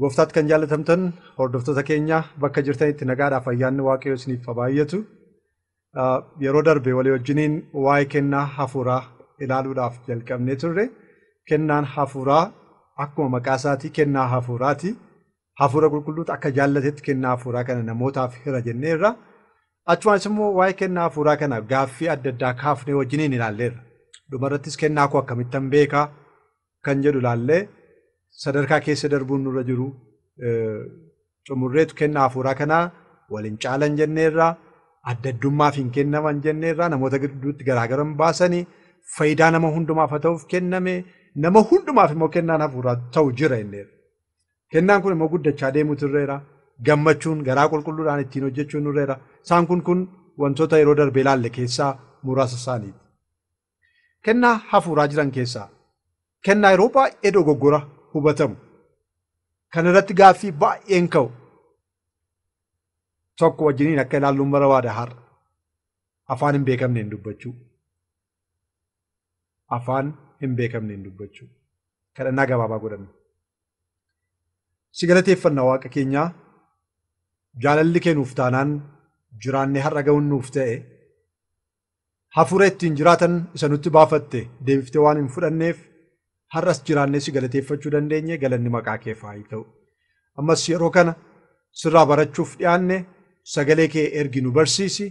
Gooftaatti kan jaallatamtan hordoftoota keenya bakka jirtanitti nagaadhaaf ayyaanni Waaqayyoo isiniif baay'atu. Yeroo darbe walii wajjiniin waa'ee kennaa hafuuraa ilaaluudhaaf jalqabnee turre. Kennaan hafuuraa akkuma maqaa isaatii kennaa hafuuraati. Hafuura qulqulluutu akka jaallatetti kennaa hafuuraa kana namootaaf hira jenneerra. Achumas immoo waa'ee kennaa hafuuraa kana gaaffii adda addaa kaafnee wajjiniin ilaalleerra. Dhumarrattis kennaa koo akkamittan beekaa kan jedhu ilaallee sadarkaa keessa darbuun nurra jiru xumurreetu kennaa hafuuraa kanaa waliin caalan jenneerra. Adda addummaaf hin kennaman jenneerra. Namoota gidduutti garaagaran baasanii faayidaa nama hundumaaf haa ta'uuf kenname. Nama hundumaaf immoo kennaan hafuuraa ta'u jira jenneerra. Kennaan kun immoo guddachaa deemuutu irreera. Gammachuun garaa qulqulluudhaan ittiin hojjechuun irreera. Isaan kun wantoota yeroo darbee ilaalle keessaa muraasa isaaniiti. Kennaa hafuuraa jiran keessaa kennaa yeroo baay'ee dogoggora hubatamu. Kan irratti gaaffii baay'een ka'u. Tokko wajjiniin akka ilaalluun barbaada har'a. Afaan hin beekamneen dubbachuu. Afaan hin beekamneen dubbachuu. Kadhannaa gabaabaa godhanna. Si galateeffannaa Waaqa keenyaa. Jaalalli kee nuuf taanaan jiraannee har'a ga'uun nuuf ta'e. Hafuura ittiin jiraatan isa nutti baafatte deebiftee waan hin fudhanneef har'as jiraannee si galateeffachuu dandeenye galanni maqaa kee haa ta'u. Ammas yeroo kana sirraa barachuuf dhiyaanne sagalee kee ergi nu barsiisi.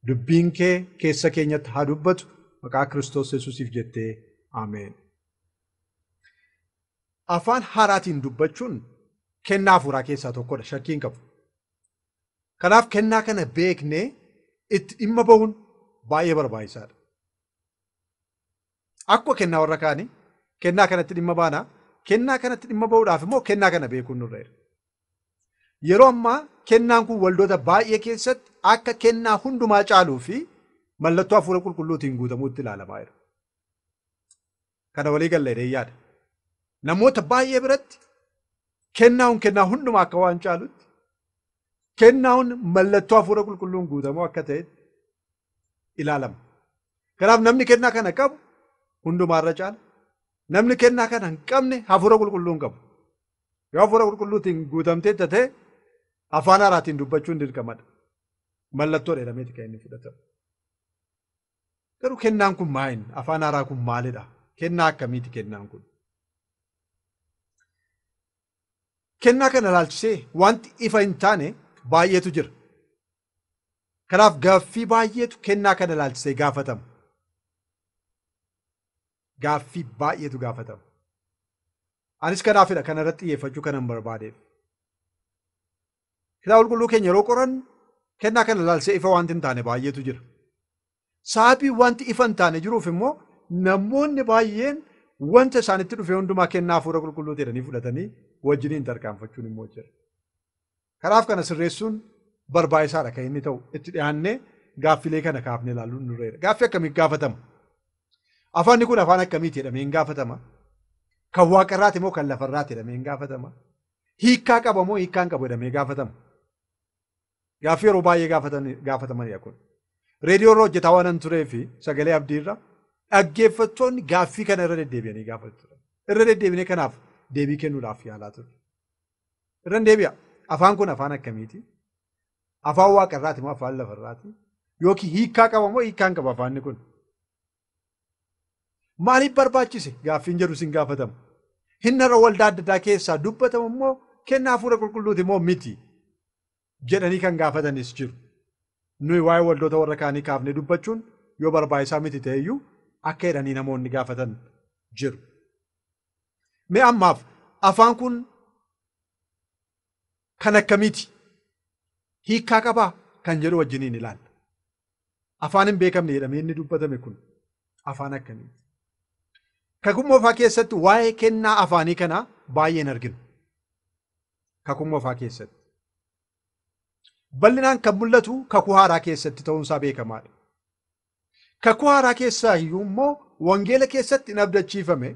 Dubbiin kee keessa keenyatti haa dubbatu. Maqaa Kiristoos Yesuusiif jettee Ameen. Afaan haaraatiin dubbachuun kennaa hafuuraa keessaa tokkodha. Shakkii hin qabu. Kanaaf kennaa kana beeknee itti dhimma ba'uun baay'ee barbaachisaadha. Akkuma kennaa warra kaanii kennaa kanatti dhimma baana. Kennaa kanatti dhimma ba'uudhaaf immoo kennaa kana beekuun nurra jira. Yeroo ammaa kennaan kun waldoota baay'ee keessatti akka kennaa hundumaa caaluu fi mallattoo hafuura qulqulluutiin guutamuutti ilaalamaa jira. Kana walii gallee yaada. Namoota baay'ee biratti kennaa hundumaa akka waan caalutti kennaan mallattoo hafuura qulqulluun guutamuu akka ta'etti ilaalama. Kanaaf namni kennaa kana qabu hundumaarra caala. Namni kennaa kana hin qabne hafuura qulqulluun qabu. Yoo hafuura qulqulluutiin guutamtee ta'e afaan haaraatiin dubbachuun dirqamadha. Mallattoo jedhameeti kan inni fudhatamu. Garuu kennaan kun maali? Afaan haaraa kun maalidha? Kennaa akkamiiti kennaan kun? Kennaa kana ilaalchisee wanti ifa hin taane baay'eetu jira. Kanaaf gaaffii baay'eetu kennaa kana ilaalchisee gaafatama. Gaaffii baay'eetu gaafatama. Anis kanaafidha kana irratti xiyyeeffachuu kanan barbaadeef. Kitaaba qulqulluu keenya yeroo qorannu kennaa kana ilaalchisee ifa wanti hin taane baay'eetu jira. Sababii wanti ifa hin taane jiruuf immoo namoonni baay'een wanta isaanitti dhufe hundumaa kennaa hafuura qulqulluu jedhanii fudhatanii wajjiniin tarkaanfachuun immoo jira. Kanaaf kana sirreessuun barbaachisaadha kan inni ta'u itti dhiyaannee gaaffilee kana kaafnee ilaaluun nurra jira. Gaaffii akkamitti gaafatama? Afaanni kun afaan akkamiiti jedhamee hin gaafatama? Kan waaqarraati moo kan lafarraati jedhamee hin gaafatama? Hiikkaa qaba moo hiikkaa hin qabu jedhamee gaafatama? Gaaffii yeroo baay'ee gaafatamanidha kun. Reediyoo irra hojjetaa waan turee fi sagalee abdiirra dhaggeeffattoonni gaaffii kana irra deddeebi'anii gaafatu turan. Irra deddeebinee kanaaf deebii kennuudhaaf yaalaa ture. Irra deebi'a. Afaan kun afaan akkamiiti? Afaan waaqarraati moo afaan lafarraati? Yookiin hiikkaa qaba moo hiikkaa hin qabu afaanni kun? Maaliif barbaachise? Gaaffiin jedhu sin gaafatama. Hinnarra waldaa adda addaa keessaa dubbatamu immoo kennaa hafuura qulqulluuti moo miti? Jedhanii kan gaafatanis jiru. Nuyi waa'ee waldoota warra kaanii kaafnee dubbachuun yoo barbaachisaa miti ta'eyyuu akka jedhanii namoonni gaafatan jiru. Mee ammaaf afaan kun kan akkamiiti? Hiikkaa qabaa kan jedhu wajjiniin ilaalla. Afaan hin beekamne jedhamee inni dubbatame kun afaan akkamiiti? Kakuu moofaa keessatti waa'ee kennaa afaanii kanaa baay'een arginu. Kakuu moofaa keessatti. Bal'inaan kan mul'atu kakuu haaraa keessatti ta'uunsaa beekamaadha. Kakuu haaraa keessaa iyyuu immoo wangeela keessatti hin abdachiifame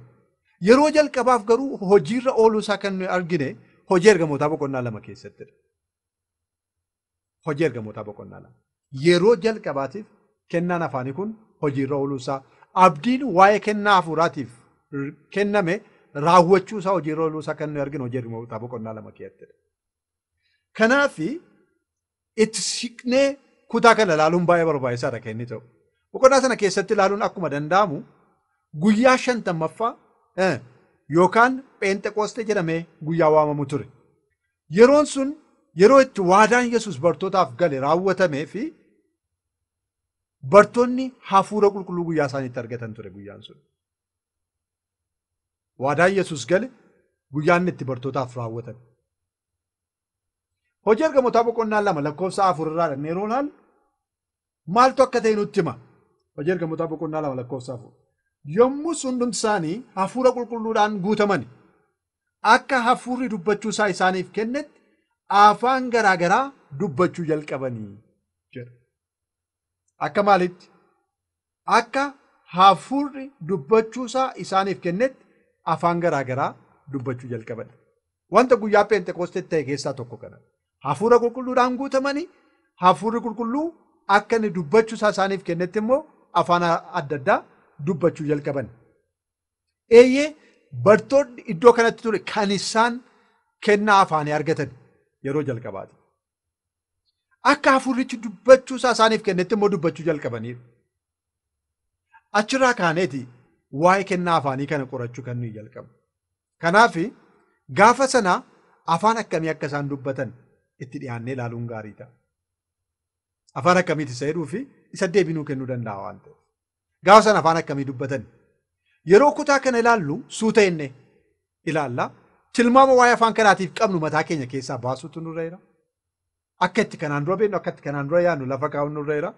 yeroo jalqabaaf garuu hojiirra ooluusaa kan nuyi argine hojii ergamootaa boqonnaa 2 keessattidha. Hojii ergamootaa boqonnaa 2. Yeroo jalqabaatiif kennaan afaanii kun hojiirra ooluusaa abdiin waa'ee kennaa hafuuraatiif kenname raawwachuu isaa hojii irra ooluu isaa kan nuyi arginu hojii ergamoota boqonnaa 2 keessatti. Kanaaf itti siqnee kutaa kana ilaaluun baay'ee barbaachisaadha kan inni ta'u. Boqonnaa sana keessatti ilaaluun akkuma danda'amu guyyaa 50ffaa yookaan Pheenxeqoostee jedhamee guyyaa waamamu ture. Yeroon sun yeroo itti waadaan Yesuus bartootaaf gale raawwatamee fi bartoonni hafuura qulqulluu guyyaa isaaniitti argatan ture guyyaan sun. Waadaan Yesuus gale guyyaan itti bartootaaf raawwatan. Hojii ergamootaa boqonnaa 2 lakkoofsa 4 irraa yeroo ilaallu maaltu akka ta'e nutti hima. Hojii ergamootaa boqonnaa 2 lakkoofsa 4. Yommus hundumti isaanii hafuura qulqulluudhaan guutaman akka hafuurri dubbachuu isaa isaaniif kennetti afaan garaagaraa dubbachuu jalqabanii jedha. Akka maalitti? Akka hafuurri dubbachuu isaa isaaniif kennetti afaan garaagaraa dubbachuu jalqaban. Wanta guyyaa Pheenxeqoosteetti ta'e keessaa tokko kana. Hafuura qulqulluudhaan guutamanii hafuurri qulqulluu akka inni dubbachuu isaa isaaniif kennetti immoo afaan adda addaa dubbachuu jalqaban. Eeyyee bartoonni iddoo kanatti ture kan isaan kennaa afaanii argatan yeroo jalqabaati. Akka hafuurrichi dubbachuu isaa isaaniif kennetti immoo dubbachuu jalqabaniiru. Achirraa kaaneeti waa'ee kennaa afaanii kana qorachuu kan nuyi jalqabu. Kanaaf gaafa sana afaan akkamii akka isaan dubbatan itti dhiyaannee ilaaluun gaarii ta'a. Afaan akkamiiti isa jedhuu fi isa deebinuu kennuu danda'a waan ta'eef. Gaafa sana afaan akkamii dubbatan? Yeroo kutaa kana ilaallu suuta inni ilaalla. Tilmaama waa'ee afaan kanaatiif qabnu mataa keenya keessaa baasuutu nurra jira. Akka itti kanaan dura beeknu akka itti kanaan dura yaadnu lafa kaa'uun nurra jira.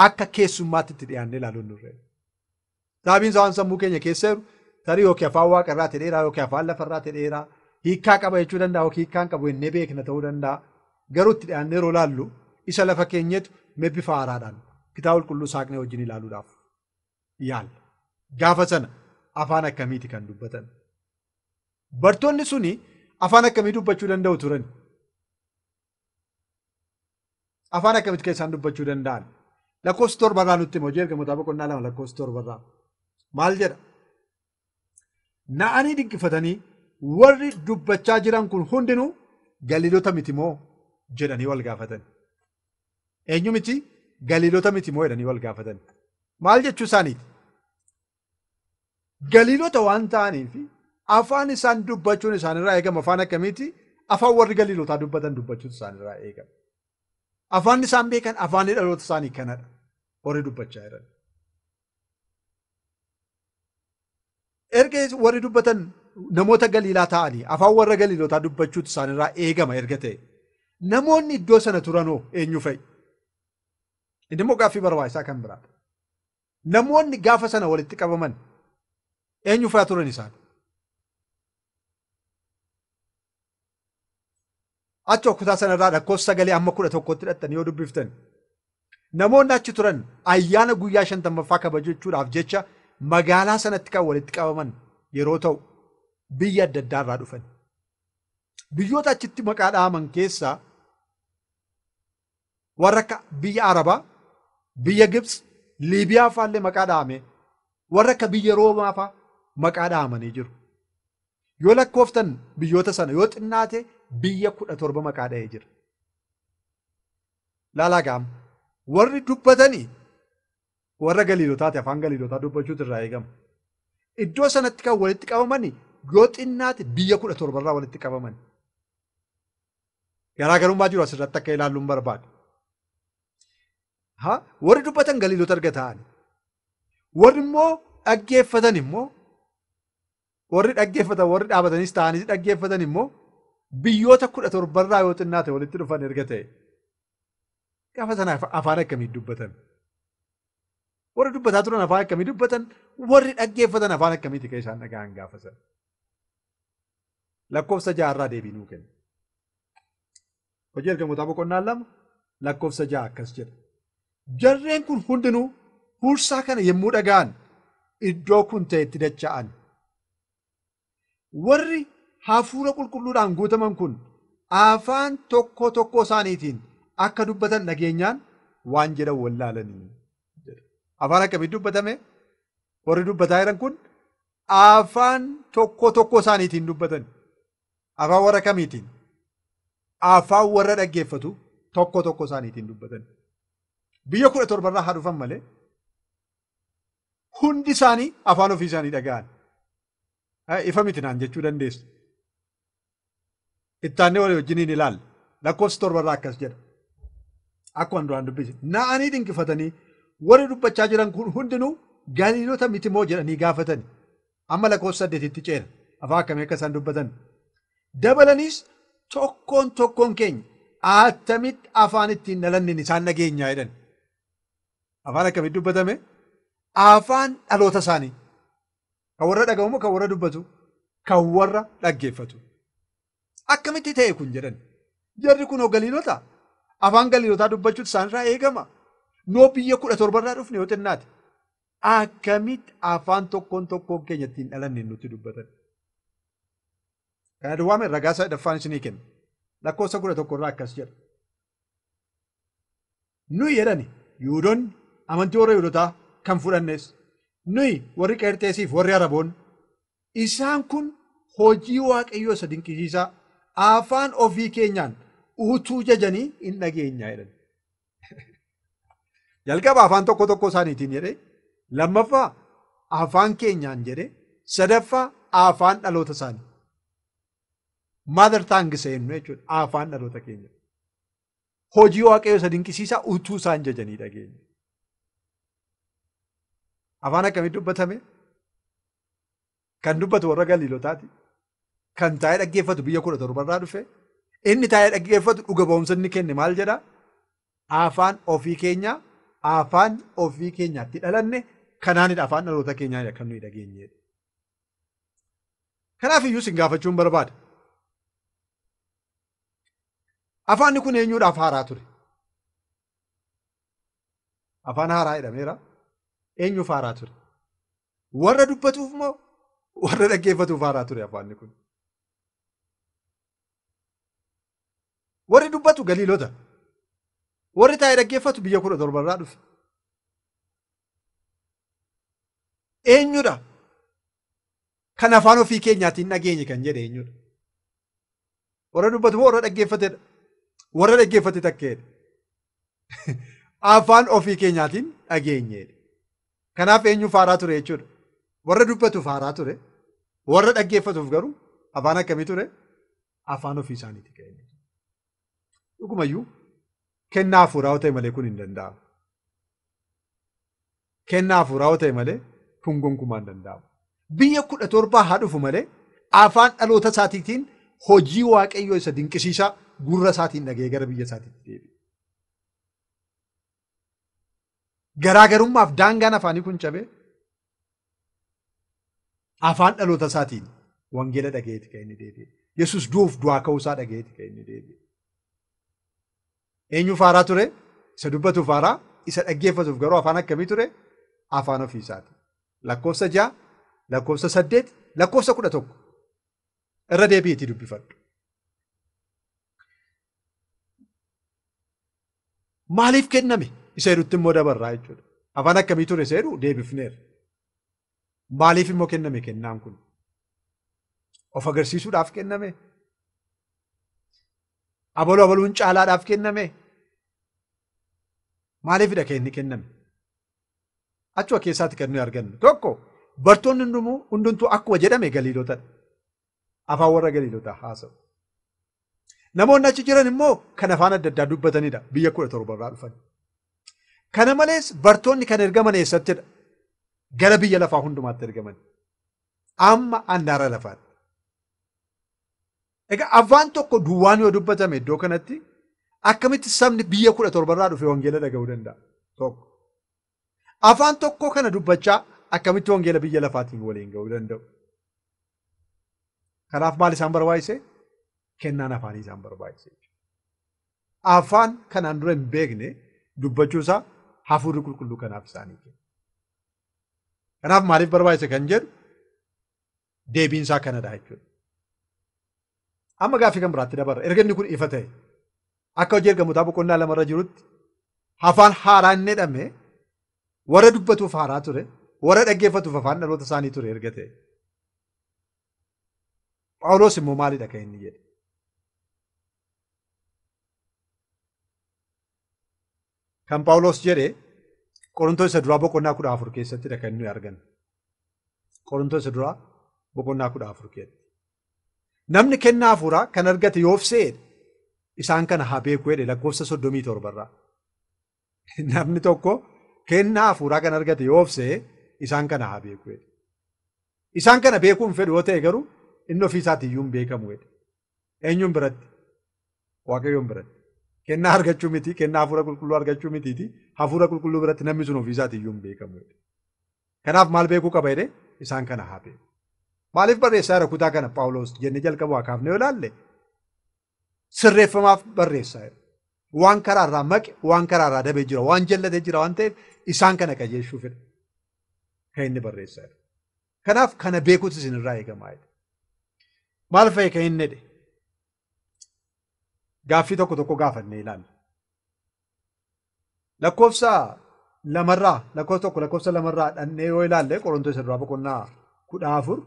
Akka keessummaatti itti dhiyaannee ilaaluun nurra jira. Sababiin waan sammuu keenya keessa jiru tarii yookiin afaan waaqarraa ta'eera yookiin afaan lafarraa ta'eera hiikkaa qaba jechuu danda'a yookiin hiikkaan qabu jennee beekna ta'uu danda'a. Garuu itti dhiyaannee yeroo ilaallu isa lafa keenyatu bifa haaraadhaan kitaaba qulqulluu saaqnee wajjin ilaaluudhaaf yaalla. Gaafa sana afaan akkamiiti kan dubbatan? Bartoonni suni afaan akkamii dubbachuu danda'u turan? Afaan akkamitti kan isaan dubbachuu danda'an? Lakkoofsa 7 irraa nutti hima. Hojii ergamootaa boqonnaa 2 lakkoofsa 7 irraa maal jedha? Na'anii dinqifatanii warri dubbachaa jiran kun hundinuu Galiilota miti moo jedhanii wal gaafatan. Eenyu miti? Galiilota miti moo jedhanii wal gaafatan. Maal jechuu isaaniiti? Galiilota waan ta'aniif afaan isaan dubbachuun isaanirraa eegama. Afaan akkamiiti? Afaan warri Galiilotaa dubbatan dubbachuun isaanirraa eegama. Afaan isaan beekan afaan dhaloota isaanii kanadha. Warri dubbachaa jiran. Erga warri dubbatan namoota Galiilaa ta'anii afaan warra Galiilotaa dubbachuutu isaanirraa eegama erga ta'e. Namoonni iddoo sana turanoo eenyu fa'i? Inni immoo gaaffii barbaachisaa kan biraadha. Namoonni gaafa sana walitti qabaman eenyu fa'a turan isaan? Achoo kutaa sanarraa lakkoofsa 9-11 hidhattanii yoo dubbiftan namoonni achi turan ayyaana guyyaa 50ffaa kabajachuudhaaf jecha magaalaa sanatti kan walitti qabaman yeroo ta'u biyya adda addaa irraa dhufan. Biyyoota achitti maqaa dhaaman keessaa warra akka biyya Arabaa, biyya Gibsi, Liibiyaa fa'aallee maqaa dhaame, warra akka biyya Roomaa fa'a maqaa dhaamanii jiru. Yoo lakkooftan biyyoota sana yoo xinnaate biyya 17 maqaa dha'ee jira. Laalaa gaam warri dubbatanii warra Galiilotaati afaan Galiilotaa dubbachuutu irraa eegama. Iddoo sanatti kan walitti qabamanii yoo xinnaate biyya 17 irraa walitti qabaman. Garaagarummaa jiru asirratti akka ilaalluun barbaadu. Warri dubbatan Galiilota erga ta'ani. Warri immoo dhaggeeffatan immoo warri dhaabataniis ta'anii dhaggeeffatan immoo biyyoota 17 irraa yoo xinnaate walitti dhufan erga ta'e. Gaafa sana afaan akkamii dubbatan? Warri dubbataa turan afaan akkamii dubbatan? Warri dhaggeeffatan afaan akkamiiti kan isaan dhaga'an gaafa sana? Lakkoofsa 6 irraa deebinuu kenna. Hojii ergamootaa boqonnaa 2 lakkoofsa 6 akkas jedha. Jarreen kun hundinuu huursaa kana yommuu dhaga'an iddoo kun ta'etti dacha'an. Warri hafuura qulqulluudhaan guutaman kun afaan tokko tokko isaaniitiin akka dubbatan dhageenyaan waan jedhan wallaalanii. Afaan akkamii dubbatame? Warri dubbataa jiran kun afaan tokko isaaniitiin dubbatan. Afaan warra kamiitiin? Afaan warra dhaggeeffatu tokko isaaniitiin dubbatan. Biyya 17 haa dhufan malee hundi isaanii afaan ofii isaanii dhaga'an. Ifa miti naan jechuu dandeessu. Ittaannee walii wajjiniin ilaalla. Lakkoofsa 7 akkas jedha. Akkuma duraan dubbise. Na'anii dinqifatanii warri dubbachaa jiran kun hundinuu Galiilota miti moo jedhanii gaafatani. Amma lakkoofsa 8tti ceena. Afaan akkamii akka isaan dubbatan. Dabalaniis tokkoon keenya attamitti afaan ittiin dhalanne isaan dhageenyaa jedhan. Afaan akkamitti dubbatame? Afaan dhaloota isaanii. Kan warra dhagahu kan warra dubbatu, kan warra dhaggeeffatu. Akkamitti ta'e kun jedhan. Jarri kunoo Galiilota. Afaan Galiilotaa dubbachuutu isaanirraa eegama. Noo biyya 17 dhufne yoo xinnaate. Akkamitti afaan tokkoon keenya ittiin dhalanne nutti dubbatan. Kana duwwaame ragaa sadaffaan isinii kenna. Lakkoofsa 11 akkas jedha. Nuyi jedhani Yihuudoonni amantii warra Yihuudotaa kan fudhannes nuyi warri Qeerxeesiif warri Araboonni isaan kun hojii Waaqayyoo isa dinqisiisaa afaan ofii keenyaan utuu jajanii hin dhageenyaa jedhan. Jalqaba afaan tokko isaaniitiin jedhee lammaffaa afaan keenyaan jedhee sadaffaa afaan dhaloota isaanii. Mother tongue seennu jechuudha afaan dhaloota keenya. Hojii Waaqayyoo isa dinqisiisaa utuu isaan jajanii dhageenya. Afaan akkamitti dubbatame? Kan dubbatu warra Galiilotaati. Kan taa'ee dhaggeeffatu biyya 17 dhufe. Inni taa'ee dhaggeeffatu dhuga ba'umsa inni kenne maal jedhaa? Afaan ofii keenyaatti dhalanne kanaanidha afaan dhaloota keenyaa kan nuyi dhageenye. Kanaaf iyyuu sin gaafachuun barbaada. Afaanni kun eenyuudhaaf haaraa ture? Afaan haaraa jedhameera. Eenyuuf haaraa ture? Warra dubbatuuf moo warra dhaggeeffatuuf haaraa ture afaanni kun? Warri dubbatu Galiilota. Warri taa'ee dhaggeeffatu biyya 17 dhufe. Eenyudha? Kan afaan ofii keenyaatiin dhageenye kan jedhe eenyudha? Warra dubbatu moo warra dhaggeeffatedha? Warra dhaggeeffate takkeedha. Afaan ofii keenyaatiin dhageenyeedha. Kanaaf eenyuuf haaraa ture jechuudha? Warra dubbatuuf haaraa ture. Warra dhaggeeffatuuf garuu afaan akkamii ture? Afaan ofii isaaniitti ka'e. Dhugumayyuu kennaa hafuuraa ta'e malee kun hin danda'amu. Kennaa hafuuraa ta'e malee kun gonkumaa hin danda'amu. Biyya 17 haa dhufu malee afaan dhaloota isaatiitiin hojii Waaqayyoo isa dinqisiisaa gurra isaatiin dhagee gara biyya isaatiitti deebi'e. Garaagarummaaf daangaan afaanii kun cabee afaan dhaloota isaatiin wangeela dhageeti kan inni deebi'e. Yesus du'aa ka'uu isaa dhageeti kan inni deebi'e. Eenyuuf haaraa ture? Isa dubbatuuf haaraa, isa dhaggeeffatuuf garuu afaan akkamii ture? Afaan ofii isaati. Lakkoofsa 6, lakkoofsa 8, lakkoofsa 11 irra deebi'eetii dubbifadhu. Maaliif kenname? Isa hedduutti immoo dabarraa jechuudha. Afaan akkamii ture isa heduu deebifneera. Maaliif immoo kenname kennaan kun? Of agarsiisuudhaaf kenname? Abaluun caalaadhaaf kenname? Maaliifidha kan inni kenname? Achuma keessaatti kan nuyi argannu. Tokko bartoonni hundumtuu akkuma jedhame Galiilotadha. Afaan warra Galiilotaa haasa'u. Namoonni achi jiran immoo kan afaan adda addaa dubbatanidha biyya 17 irraa dhufan. Kana malees bartoonni kan ergaman eessattidha? Gara biyya lafaa hundumaatti ergaman. Amma handaara lafaatti. Egaa afaan tokko duwwaan yoo dubbatame iddoo kanatti akkamitti sabni biyya 17 irraa dhufe wangeela dhaga'uu danda'a? Tokko. Afaan tokko kana dubbachaa akkamitti wangeela biyya lafaatiin waliin ga'uu danda'u? Kanaaf maal isaan barbaachise? Kennaan afaanii isaan barbaachise. Afaan kanaan dura hin beekne dubbachuusaa hafuurri qulqulluu kanaaf isaanii kenna. Kanaaf maaliif barbaachise kan jedhu deebiinsaa kanadha jechuudha. Amma gaaffii kan biraatti dabarra. Erga inni kun ifa ta'e akka hojii ergamootaa boqonnaa 2 irra jirutti afaan haaraa inni jedhame warra dubbatuuf haaraa ture, warra dhaggeeffatuuf afaan dhaloota isaanii ture erga ta'e. Phaawulos immoo maalidha kan inni jedhe? Kan Phaawulos jedhe Qorontoos boqonnaa 14 keessattidha kan nuyi argannu. Qorontoos boqonnaa 14 keessatti. Namni kennaa hafuuraa kan argate yoo of se'e isaan kana haa beeku jedhe lakkoofsa 37 irraa. Namni tokko kennaa hafuuraa kan argate yoo of se'e isaan kana haa beeku jedhe. Isaan kana beekuun fedhu yoo ta'e garuu inni ofii isaatii iyyuu hin beekamu jedhe. Eenyuun biratti? Waaqayyoon biratti. Kennaa argachuu miti, kennaa hafuura qulqulluu argachuu mitiiti. Hafuura qulqulluu biratti namni sun ofii isaatii iyyuu hin beekamu jedhe. Kanaaf maal beekuu qaba jedhe? Isaan kana haa beeku. Maaliif barreessaa jira kutaa kana Phaawulos jennee jalqabu haa kaafne yoo ilaalle? Sirreeffamaaf barreessaa jira. Waan karaarraa maqe, waan karaarraa dabee jira, waan jallatee jira waan ta'eef isaan kana qajeelchuu fedha. Kan inni barreessaa jira. Kanaaf kana beekuutu isinirraa eegamaa jedhe. Maal fa'i kan inni jedhe? Gaaffii tokko tokko gaafannee ilaalla. Lakkoofsa lamarraa dhannee yoo ilaalle Qorontoos boqonnaa 14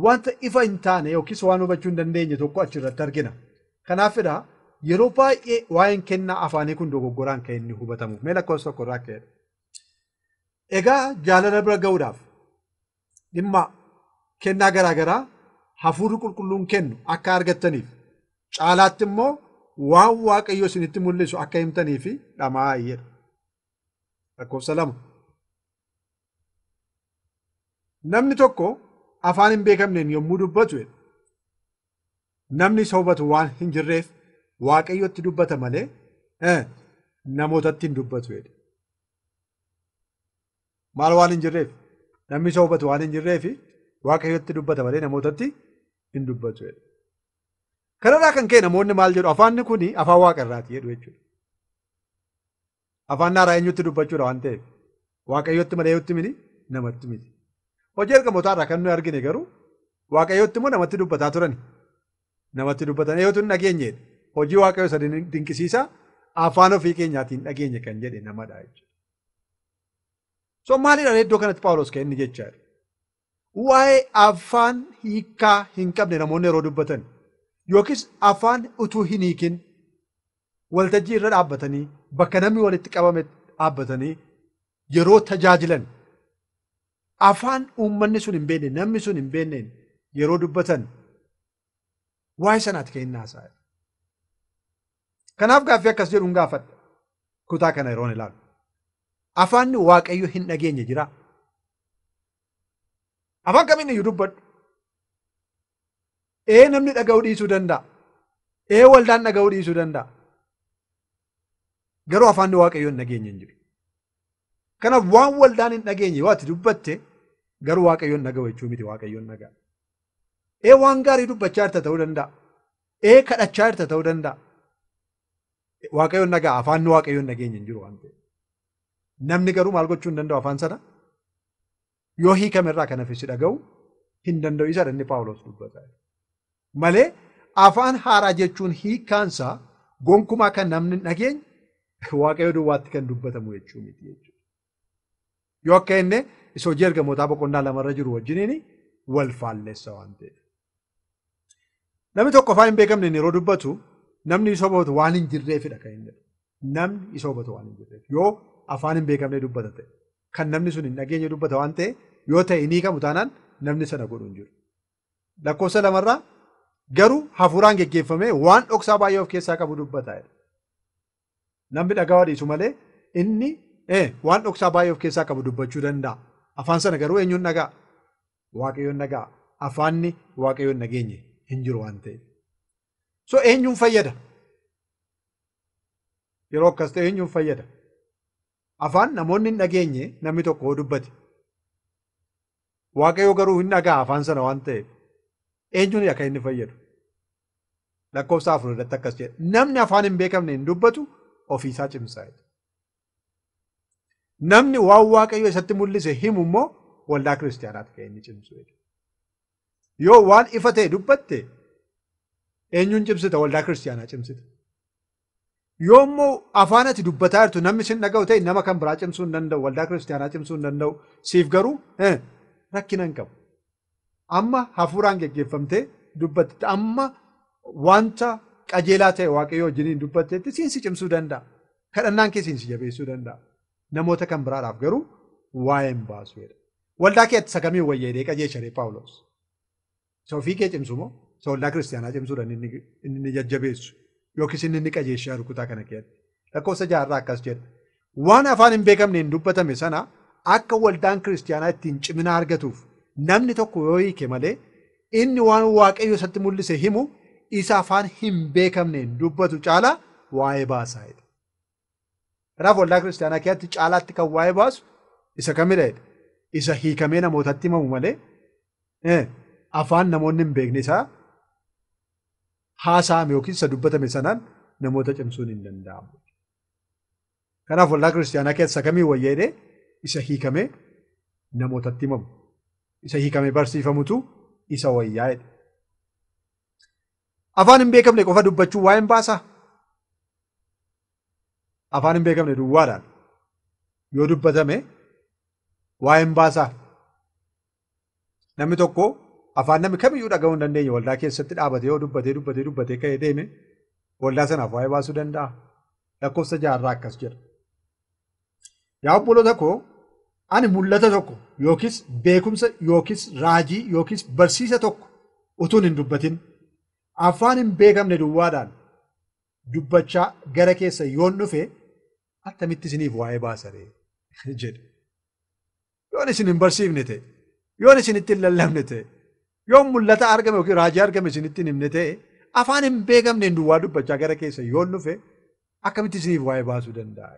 wanta ifa hin taane yookiis waan hubachuu hin dandeenye tokko achirratti argina. Kanaafidha yeroo baay'ee waa'een kennaa afaanii kun dogoggoraan kan inni hubatamu. Mee lakkoofsa tokko irraa akka jedhe. Egaa jaalala bira ga'uudhaaf dhimma kennaa garaagaraa hafuurri qulqulluun kennu akka argattaniif caalaatti immoo waan Waaqayyo isinitti mul'isu akka himtanii fi dhamaa jedha. Lakkoofsa 2. Namni tokko afaan hin beekamneen yommuu dubbatu namni isa hubatu waan hin jirreef Waaqayyotti dubbata malee namootatti hin dubbatu jedhe. Maal waan hin jirreef? Namni isa hubatu waan hin jirreef Waaqayyotti dubbata malee namootatti hin dubbatu jedhe. Kanarraa kan ka'e namoonni maal jedhu? Afaanni kun afaan Waaqa irraati jedhu jechuudha. Afaan haaraa eenyutti dubbachuudha waan ta'eef Waaqayyotti malee eenyutti miti? Namatti miti. Hojii ergamootaa irraa kan nuyi argine garuu Waaqayyotti immoo namatti dubbataa turani. Namatti dubbatan eenyutu hin dhageenye? Hojii Waaqayyoo isa dinqisiisaa afaan ofii keenyaatiin dhageenye kan jedhe namadha jechuudha. So maalidha iddoo kanatti Phaawulos kan inni jechaa jiru? Waa'ee afaan hiikaa hin qabne namoonni yeroo dubbatan yookiis afaan utuu hin hiikin waltajjii irra dhaabbatanii bakka namni walitti qabame dhaabbatanii yeroo tajaajilan afaan uummanni sun hin beekne namni sun hin beekneen yeroo dubbatan waa'ee sanaatti kan inni haasa'e. Kanaaf gaaffii akkas jedhuun gaafadha kutaa kana yeroon ilaalu. Afaanni Waaqayyo hin dhageenye jira. Afaan kamiin iyyuu dubbadhu. Namni dhaga'uu dhiisuu danda'a. Waldaan dhaga'uu dhiisuu danda'a. Garuu afaanni Waaqayyo hin dhageenye hin jiru. Kanaaf waan waldaan hin dhageenye yoo ati dubbatte garuu Waaqayyo hin dhaga'u jechuu miti. Waaqayyo hin dhaga'a. Waan gaarii dubbachaa jirta ta'uu danda'a. Kadhachaa jirta ta'uu danda'a. Waaqayyo hin dhaga'a. Afaanni Waaqayyo hin dhageenye hin jiru waan ta'eef. Namni garuu maal gochuu hin danda'u afaan sana? Yoo hiikamerraa kan hafe si dhaga'u hin danda'u. Isa inni Phaawulos dubbata. Malee afaan haaraa jechuun hiikaansaa gonkumaa kan namni hin dhageenye Waaqayyo duwwaatti kan dubbatamu jechuu miti jechuudha. Yoo akka inni isa hojii ergamootaa boqonnaa 2 irra jiru wajjiniin wal faallessa waan ta'eef. Namni tokko afaan hin beekamneen yeroo dubbatu namni isa hubatu waan hin jirreefidha kan inni. Namni isa hubatu waan hin jirreef. Yoo afaan hin beekamnee dubbata ta'e kan namni sun hin dhageenye dubbata waan ta'e yoo ta'e hin hiikamu taanaan namni sana godhu hin jiru. Lakkoofsa 2 irraa garuu hafuuraan geggeeffamee waan dhoksaa baay'ee of keessaa qabu dubbata. Namni dhaga'uu dhiisu malee inni waan dhoksaa baay'ee of keessaa qabu dubbachuu danda'a. Afaan sana garuu eenyuun dhaga'a? Waaqayyoon dhaga'a. Afaanni Waaqayyoon dhageenye hin jiru waan ta'eef. So eenyuun fayyada? Yeroo akkas ta'e eenyuun fayyada? Afaan namoonni hin dhageenye namni tokko dubbate. Waaqayyo garuu hin dhaga'a afaan sana waan ta'eef. Eenyuun akka inni fayyadu? Lakkoofsa 4 irratti akkas jedha. Namni afaan hin beekamne hin dubbatu ofiisaa cimsaa. Namni waan Waaqayyo isatti mul'ise himu immoo waldaa kiristaanaatti kan inni cimsu. Yoo waan ifa ta'e dubbatte eenyuun cimsita? Waldaa kiristaanaa cimsita. Yoo immoo afaan ati dubbataa jirtu namni sin dhaga'u ta'e nama kan biraa cimsuu hin danda'u, waldaa kiristaanaa cimsuu hin danda'u. Siif garuu rakkina hin qabu. amma hafuuraan geggeeffamtee dubbatte amma wanta qajeelaa ta'e waaqayyo wajjiniin dubbatteetti siinsi cimsuu danda'a. Kadhannaan kee siinsi jabeessuu danda'a. Namoota kan biraadhaaf garuu waa'ee hin baasu jedha. Waldaa keetti isa kamii wayyeedee qajeelchadee Paawulos. Isa ofii kee cimsu moo isa waldaa kiristaanaa cimsuudhaan inni jajjabeessu yookiis inni qajeelchaa rukutaa kana keessatti. Lakkoofsa 6 akkas jedha. Waan afaan hin beekamneen dubbatame sana akka waldaan kiristaanaa ittiin cimina argatuuf namni tokko yoo hiike malee inni waan waaqayyo isatti mul'ise himu isa afaan hin beekamneen dubbatu caalaa waa'ee baasaa jedha. Kanaaf waldaa kiristaanaa keessatti caalaatti kan waa'ee baasu isa kamidha jedha. Isa hiikamee namootatti himamu malee afaan namoonni hin beekne isaa haasa'ame yookiin isa dubbatame sanaan namoota cimsuun hin danda'amu. Kanaaf waldaa kiristaanaa keessa kamii wayyeedhe isa hiikamee namootatti himamu. Isa hiikamee barsiifamutu isa wayyaa jedhe. Afaan hin beekamne qofa dubbachuu waa'ee hin baasaa? Afaan hin beekamne duwwaadhaan yoo dubbatame waa'ee hin baasaa? Namni tokko afaan namni kamiyyuu dhaga'uu hin dandeenye waldaa keessatti dhaabatee yoo dubbatee ka'ee deeme waldaa sanaaf waa'ee baasuu danda'a. Lakkoofsa 6 akkas jedha. Yaa obboloota koo ani mul'ata tokko yookiis beekumsa yookiis raajii yookiis barsiisa tokko utuun hin dubbatin afaan hin beekamne duwwaadhaan dubbachaa gara keessa yoon dhufe attamitti isiniif waa'ee baasaree jedhe. Yoon isin hin barsiifne ta'e, yoon isinitti hin lallabne ta'e, yoon mul'ata argame yookiin raajii argame isinitti hin himne ta'e afaan hin beekamneen duwwaa dubbachaa gara keessa yoon dhufe akkamitti isiniif waa'ee baasuu danda'a?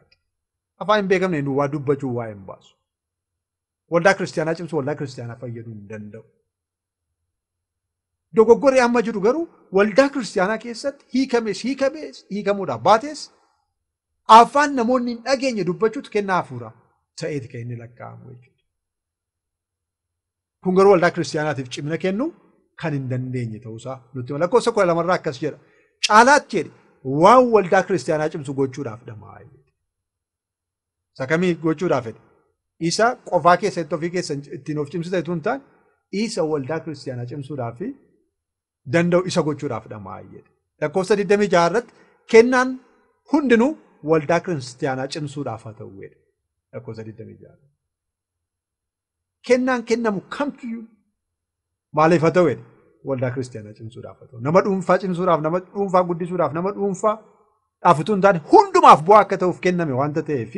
Afaan hin beekamneen duwwaa dubbachuu waa'ee hin baasu. Waldaa kiristaanaa cimsu waldaa kiristaanaa fayyaduu hin danda'u. Dogoggorri amma jiru garuu waldaa kiristaanaa keessatti hiikamuudhaaf baatees afaan namoonni hin dhageenye dubbachuutu kennaa hafuuraa ta'eeti kan inni lakkaa'amu jechuudha. Kun garuu waldaa kiristaanaatiif cimina kennu kan hin dandeenye ta'uusaa nutti lakkoofsa 12 akkas jedha. Caalaatti jedhe waan waldaa kiristaanaa cimsu gochuudhaaf dhamaa. Isa kamii gochuudhaaf jedhe? Isa qofaa keessatti ofii keessa ittiin of cimsiteetu hin taane isa waldaa kiristaanaa cimsuudhaaf danda'u isa gochuudhaaf dhamaa jedhe. Lakkoofsa 26 irratti kennaan hundinuu waldaa kiristaanaa cimsuudhaaf haa ta'u jedhe. Lakkoofsa 26. Kennaan kennamu kamtuyyuu maaliif haa ta'u jedhe? Waldaa kiristaanaa cimsuudhaaf haa ta'u. Nama dhuunfaa cimsuudhaaf, nama dhuunfaa guddisuudhaaf, nama dhuunfaa dhaafutuu hin taane hundumaaf bu'aa akka ta'uuf kenname waanta ta'eef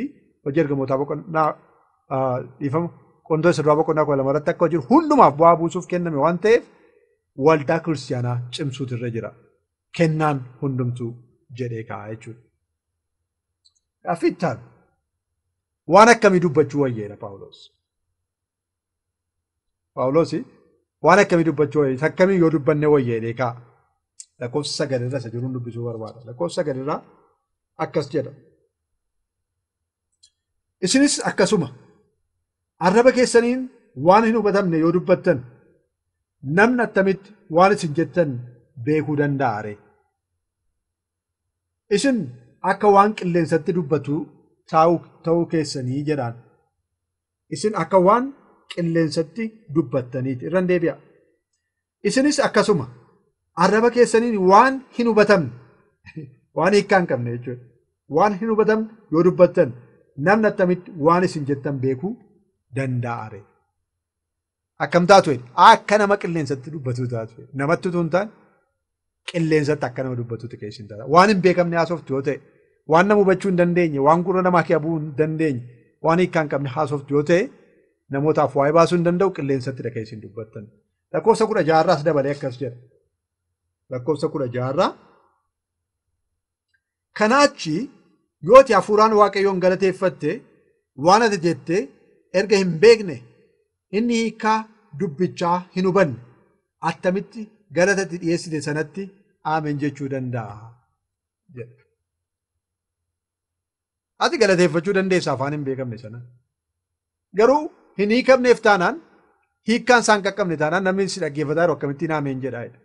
hojii ergamootaa boqonnaa Qorontoos Boqonnaa 2 irratti akka jiru hundumaaf bu'aa buusuuf kenname waan ta'eef waldaa kiristaanaa cimsuutu irra jira. Kennaan hundumtuu jedhee kaa'a jechuudha. Afittaan waan akkamii dubbachuu wayyeedha Paawulos? Paawulos waan akkamii dubbachuu wayyeedha? Akkamii yoo dubbanne wayyeedhee kaa'a? Lakkoofsa 9 irra isa jiruun dubbisuu barbaada. Lakkoofsa 9 irraa akkas jedha. Isinis akkasuma arraba keessaniin waan hin hubatamne yoo dubbattan namni attamitti waan isin jettan beekuu danda'a ree? Isin akka waan qilleensatti dubbatu ta'uu keessanii jedhaan. Isin akka waan qilleensatti dubbattaniiti. Irran deebi'a. Isinis akkasuma arraba keessaniin waan hin hubatamne waan hiikkaa hin qabne jechuudha. Waan hin hubatamne yoo dubbattan namni attamitti waan isin jettan beekuu danda'a ree? Akkam taatu jedhe? Akka nama qilleensatti dubbatu taatu. Namatti utuu hin taane qilleensatti akka nama dubbatutti keessin taata. Waan hin beekamne haasoftu yoo ta'e, waan nama hubachuu hin dandeenye, waan gurra namaa bu'uu hin dandeenye, waan hiikkaa hin qabne haasoftu yoo ta'e namootaaf waa'ee baasuu hin danda'u qilleensatti keessin dubbattan. Lakkoofsa 16 irraas dabalee akkas jedha. Lakkoofsa 16 irraa kanaachi yooti hafuuraan waaqayyoon galateeffatte waan ati jettee erga hin beekne inni hiikaa dubbichaa hin hubanne attamitti galatatti dhiyeessite sanatti aameen jechuu danda'a jedha. Ati galateeffachuu dandeessa afaan hin beekamne sana. Garuu hin hiikamneef taanaan hiikkaan isaan qaqqabne taanaan namni si dhaggeeffataa jiru akkamittiin aameen jedhaa jedha.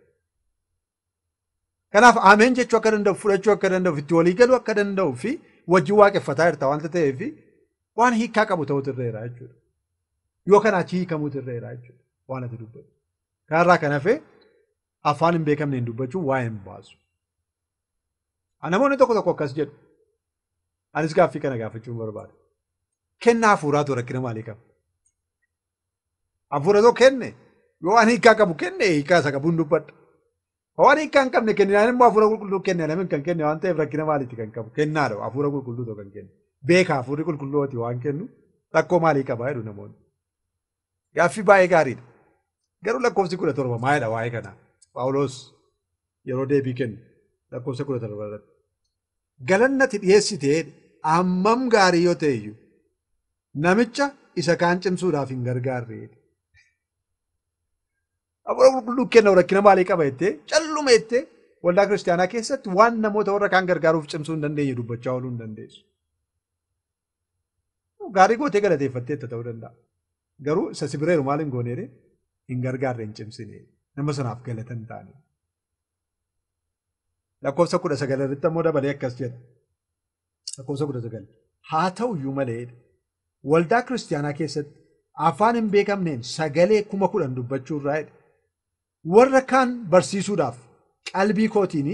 Kanaaf aameen jechuu akka danda'u, fudhachuu akka danda'u, itti walii galuu akka danda'u fi wajjin waaqeffataa jirta waanta ta'eef waan hiikkaa qabu ta'utu irra jira jechuudha. Yoo kanaa achi hiikamuutu irra jira jechuudha waan ati dubbatu. Kaarraa kan hafe afaan hin beekamneen dubbachuun waa hin baasu. Namoonni tokko tokko akkas jedhu. Anis gaaffii kana gaafachuun barbaada. Kennaa hafuuraatu rakkina maalii qaba? Hafuura tokko kenne yoo ani hiikaa qabu kenne hiikaa isa qabuun dubbadha. Waan hiikaa hin qabne kennaan immoo hafuura qulqulluu kenne namni kan kenne waan ta'eef rakkina maaliiti kan qabu? Kennaadha hafuura qulqulluu kan kenne. Beeka hafuurri qulqulluuti waan kennu rakkoo maalii qabaa jedhu namoonni. Gaaffii baay'ee gaariidha. Garuu lakkoofsi 17 maalidha waa'ee kanaa? Phaawulos yeroo deebii kennu lakkoofsa 17 irratti. Galannati dhiyeessitee hammam gaarii yoo ta'e iyyuu namicha isa kaan cimsuudhaaf hin gargaarre. Hafuura qulqulluu kenna rakkina maalii qaba jettee calluma jettee waldaa kiristaanaa keessatti waan namoota warra kaan gargaaruuf cimsuu hin dandeenye dubbachaa ooluu hin dandeessu. Gaarii gootee galateeffatteetta ta'uu danda'a. Garuu isa sibireeru maal hin gooneere hin gargaarre hin cimsine nama sanaaf galatan taane. Lakkoofsa 19 irratti ammoo dabalee akkas jedha. Lakkoofsa 19 haa ta'u iyyuu malee waldaa kiristaanaa keessatti afaan hin beekamneen sagalee 10,000 dubbachuu irraa warra kaan barsiisuudhaaf qalbii kootiin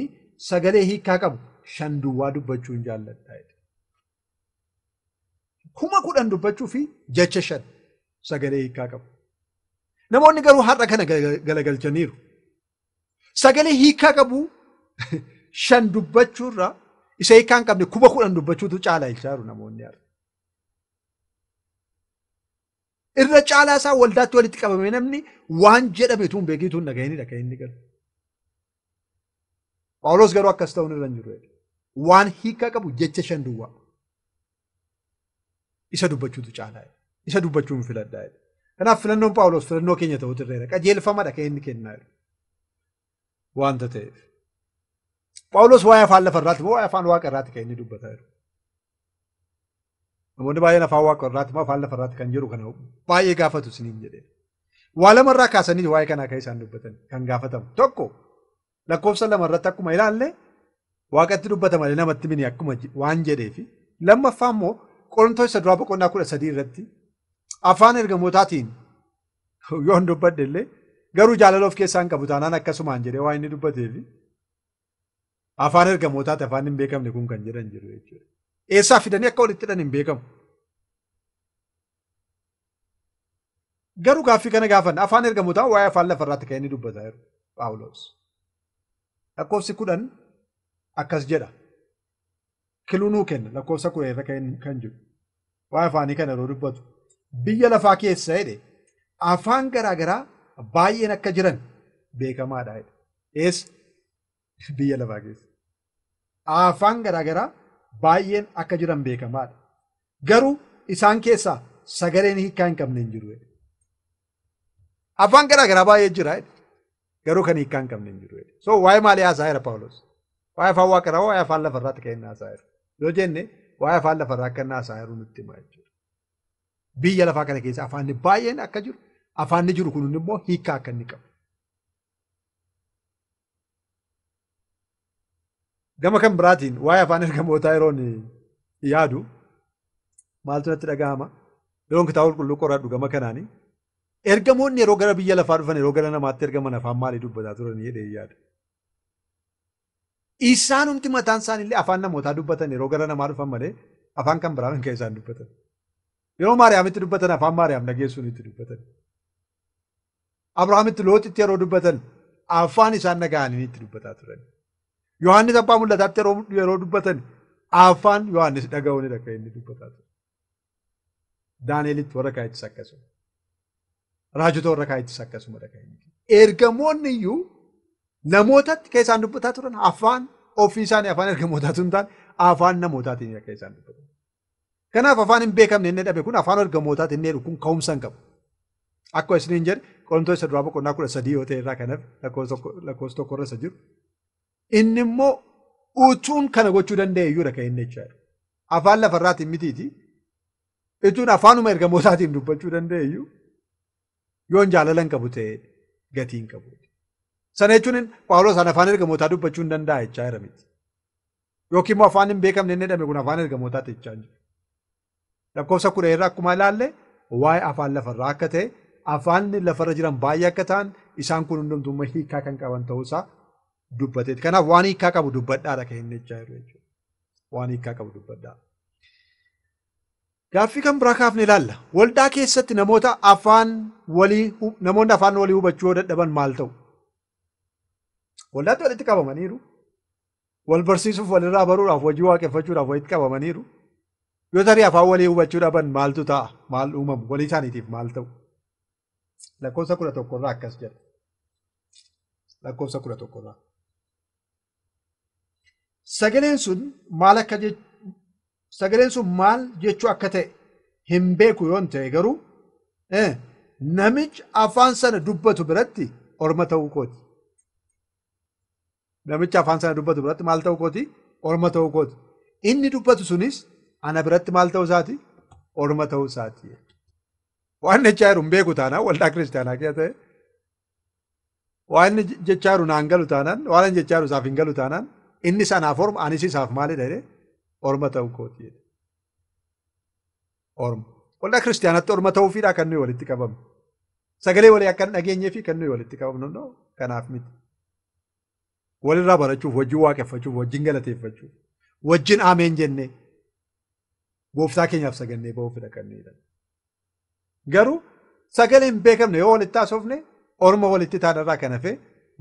sagalee hiikaa qabu 5 duwwaa dubbachuu hin jaalladha. 10,000 dubbachuu fi jecha 5 sagalee hiikaa qabu. Namoonni garuu har'a kana galagalchaniiru. Sagalee hiikaa qabu 5 dubbachuurraa isa hiikaa hin qabne 10,000 dubbachuutu caalaa ilchaa jiru namoonni har'a. Irra caalaa isaa waldaatti walitti qabame namni waan jedhametu hin beekitu hin dhaga'inidha kan inni galu. Phaawulos garuu akkas ta'uun irra hin jiru. Waan hiikaa qabu jecha 5 duwwaa. Isa dubbachuutu caalaa. Isa dubbachuun filadhaa. Kanaaf filannoon Phaawulos filannoo keenya ta'uutu irra qajeelfamadha kan inni kennaa jiru. Waanta ta'eef. Phaawulos waa'ee afaan lafarraatti moo waa'ee afaan waaqa irraatti kan inni dubbataa jiru. Namoonni baay'een afaan waaqa irraatti moo afaan lafarraatti kan jiru kana baay'ee gaafatu isiniin jedhee. Waa lamarraa kaasanii waa'ee kanaa kan isaan dubbatan kan gaafatamu. Tokko lakkoofsa 2 irratti akkuma ilaalle waaqatti dubbata malee namatti mini akkuma waan jedheefi lammaffaa immoo Qorontoos Boqonnaa 13 irratti afaan ergamootaatiin yoo hin dubbadde illee garuu jaalala of keessaa hin qabu taanaan akkasumaan jedhee waa inni dubbateefi afaan ergamootaati afaan hin beekamne kun kan jedhan jiru jechuudha. Eessaa fidanii akka walitti hidhan hin beekamu. Garuu gaaffii kana gaafanne afaan ergamootaa waa'ee afaan lafarraatti kan inni dubbataa jiru Phaawulos. Lakkoofsi 10 akkas jedha. Kilunuu kenna lakkoofsa 10 irra kan jiru. Waa'ee afaanii kana yeroo dubbatu biyya lafaa keessa jedhe afaan garaagaraa baay'een akka jiran beekamaadha. Eessa biyya lafaa keessa afaan garaagaraa baay'een akka jiran beekamaadha. Garuu isaan keessaa sagaleen hiikaa hin qabne hin jiru. Afaan garaagaraa baay'ee jira. Garuu kan hiikaa hin qabne hin jiru. So waa'ee maalii haasaa jira Phaawulos? Waa'ee afaan waaqaraa waa'ee afaan lafarraatti kan inni haasaa jiru. Yoo jenne waa'ee afaan lafarraa akka inni haasaa jiru nutti hima jechuudha. Biyya lafaa kana keessa afaanni baay'een akka jiru, afaanni jiru kun immoo hiikaa akka inni qabu. Gama kan biraatiin waa'ee afaan ergamootaa yeroon yaadu maaltu natti dhagahama? Yeroon kitaaba qulqulluu qoradhu gama kanaanii ergamoonni yeroo gara biyya lafaa dhufan yeroo gara namaatti ergaman afaan maalii dubbataa turan jedhee yaada. Isaanumti mataan isaaniillee afaan namootaa dubbatan yeroo gara namaa dhufan malee afaan kan biraa kan isaan dubbatan. Yeroo Maariyaamitti dubbatan afaan Maariyaam dhageessuun itti dubbatan. Abrahaamitti Looxitti yeroo dubbatan afaan isaan dhaga'anii itti dubbataa turan. Yohaannis abbaa mul'ataatti yeroo dubbatan afaan Yohaannis dhaga'uunidha kan inni dubbataa ture. Daani'elitti warra kaayittis akkasuma. Raajota warra kaayittis akkasumadha kan inni. Ergamoonni iyyuu namootatti kan isaan dubbataa turan afaan ofii isaanii afaan ergamootaatu hin taane afaan namootaatiin kan isaan dubbatan. Kanaaf afaan hin beekamne inni dhabe kun afaan ergamootaati inni jedhu kun ka'umsa hin qabu. Akkuma isiniin jedhe Qorontoos Boqonnaa 13 yoo ta'e irraa kanaaf lakkoofsa 1 irra isa jiru. Inni immoo utuun kana gochuu danda'e iyyuudha kan inni jechaadha. Afaan lafarraatiin mitiiti. Utuun afaanuma ergamootaatiin dubbachuu danda'e iyyuu yoon jaalala hin qabu ta'e gatii hin qabu. Sana jechuun Phaawulos afaan ergamootaa dubbachuu hin danda'a jechaa jira miti. Yookiin immoo afaan hin beekamne inni dhabe kun afaan ergamootaati jechaa jiru. Lakkoofsa 10 irraa akkuma ilaalle waa'ee afaan lafarraa akka ta'e afaanni lafarra jiran baay'ee akka ta'an isaan kun hundumtuu hiikaa kan qaban ta'uusaa dubbateeti. Kanaaf waan hiikaa qabu dubbadhaadha kan inni jechaa jiru jechuudha. Waan hiikaa qabu dubbadhaa. Gaaffii kan biraa kaafne ilaalla. Waldaa keessatti namoonni afaan walii hubachuu yoo dadhaban maal ta'u? Waldaatti walitti qabamaniiru. Wal barsiisuuf walirraa baruudhaaf hojii waaqeffachuudhaaf walitti qabamaniiru. Yoo tarii afaan walii hubachuu dhaban maaltu ta'a? Maal uumamu? Walii isaaniitiif maal ta'u? Lakkoofsa 11 irraa akkas jedha. Lakkoofsa 11 irraa. Sagaleen sun maal jechuu akka ta'e hin beeku yoon ta'e garuu namichi afaan sana dubbatu biratti orma ta'uu kooti. Namichi afaan sana dubbatu biratti maal ta'uu kooti? Orma ta'uu kooti. Inni dubbatu sunis ana biratti maal ta'uu isaati? Orma ta'uu isaati. Waan jechaa jiru hin beeku taanaan waldaa kiristaanaa keessa ta'e waan jechaa jiru naan galu taanaan waan jechaa jiru isaaf hin galu taanaan inni sanaaf orma anis isaaf maalidha jedhee orma ta'uu kooti jedhe. Orma. Waldaa kiristaanaatti orma ta'uufiidhaa kan nuyi walitti qabamnu. Sagalee walii akka hin dhageenyeefi kan nuyi walitti qabamnu kanaaf miti. Walirraa barachuuf, wajjin waaqeffachuuf, wajjin galateeffachuuf, wajjin ameen jennee gooftaa keenyaaf sagannee ba'uufidha kan nuyi jedhamu. Garuu sagalee hin beekamne yoo walitti haasofne orma walitti taanarraa kan hafe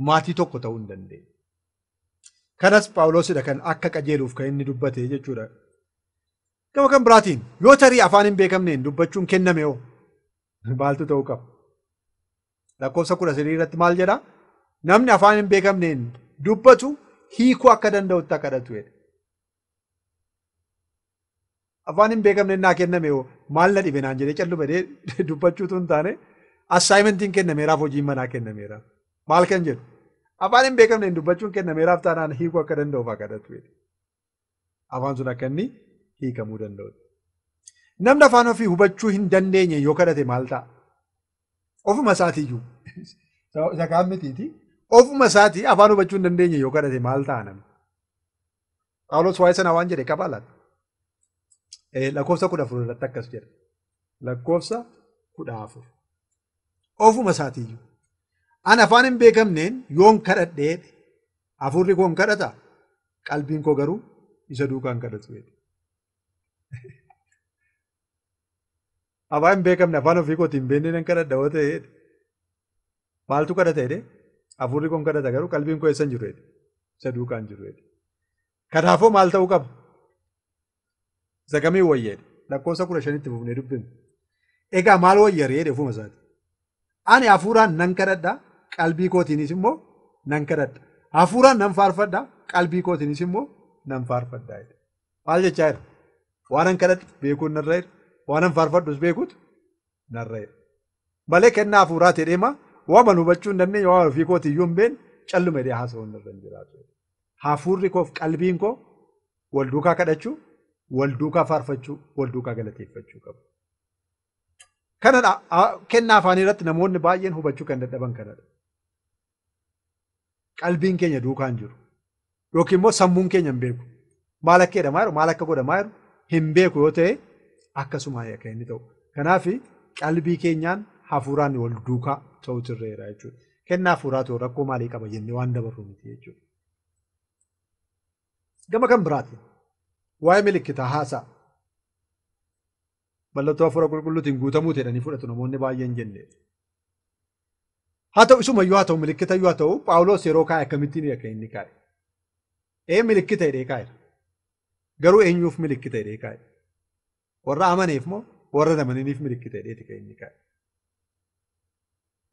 maatii tokko ta'uu hin dandeenye. Kanas Phaawulosidha kan akka qajeeluuf kan inni dubbate jechuudha. Gama kan biraatiin yoo tarii afaan hin beekamneen dubbachuun kenname hoo maaltu ta'uu qaba? Lakkoofsa 13 irratti maal jedhaa? Namni afaan hin beekamneen dubbatu hiikuu akka danda'utti akka kadhatu jedhe. Afaan hin beekamneen naa kenname hoo maal na dhibe naan jedhee calluma dubbachuutu hin taane assaayimentiin kennameeraaf hojiin manaa kennameeraaf. Maal kan jedhu? Afaan hin beekamneen dubbachuun kennameeraaf taanaan hiikuu akka danda'uuf akka kadhatu jedhe. Afaan sun akka inni hiikamuu danda'u. Namni afaan ofii hubachuu hin dandeenye yoo kadhate maal ta'a? Ofuma isaatiiyyuu. Isa kaan mitiiti. Ofuma isaatii afaan hubachuu hin dandeenye yoo kadhate maal ta'a namni? Phaawulos waa'ee sanaa waan jedhe qabaa laata? Lakkoofsa 14 irratti akkas jedha. Lakkoofsa 14. Ofuma isaatiiyyuu. Ani afaan hin beekamneen yoon kadhadhee hafuurri koo hin kadhata qalbiin koo garuu isa duukaan kadhatu jedhe. Afaan hin beekamne afaan ofii kootiin hin beekne nan kadhadha yoo ta'e maaltu kadhata jedhe hafuurri koo hin kadhata garuu qalbiin koo eessa hin jiru jedhe isa duukaan jiru jedhe. Kanaafuu maal ta'uu qaba? Isa kamii wayya jedhe lakkoofsa 15tti fufnee dubbifne. Egaa maal wayya jedhe ofuma isaati. Ani hafuuraan nan kadhadha qalbii kootiinis immoo nan kadhadha. Hafuuraan nan faarfadha qalbii kootiinis immoo nan faarfadha. Maal jechaa jira? Waan an kadhadhu beekuun narra jira. Waan an faarfadhus beekuutu narra jira. Malee kennaa hafuuraa ta'edheema waan hubachuu hin dandeenye waan ofii kootiiyyuu hin beekne calluma jedhee haasa'uun narra hin jiraatu. Hafuurri koof qalbiin koo wal duukaa kadhachuu, wal duukaa faarfachuu, wal duukaa galateeffachuu qabu. Kanadha kennaa afaanii irratti namoonni baay'een hubachuu kan dadhaban kanadha. Qalbiin keenya duukaan jiru yookiin immoo sammuun keenya hin beeku. Maal akka jedhamaa jiru, maal akka godhamaa jiru hin beeku yoo ta'e akkasumaan akka inni ta'u. Kanaaf qalbii keenyaan hafuuraan wal duukaa ta'utu irra jira jechuudha. Kennaa hafuuraa ta'u rakkoo maalii qaba jennee waan dabarru miti jechuudha. Gama kan biraatiin waa'ee milikitaa haasa'a. Mallattoo hafuura qulqulluutiin guutamuu jedhanii fudhatu namoonni baay'een jenne. Haa ta'u isumayyuu haa ta'u milikkitayyuu haa ta'u Phaawulos yeroo kaa'e akkamittiin akka inni kaa'e. Milikkita jedhee kaa'e. Garuu eenyuuf milikkita jedhee kaa'e? Warra amaneef moo warra amananiif milikkita jedheeti kan inni kaa'e.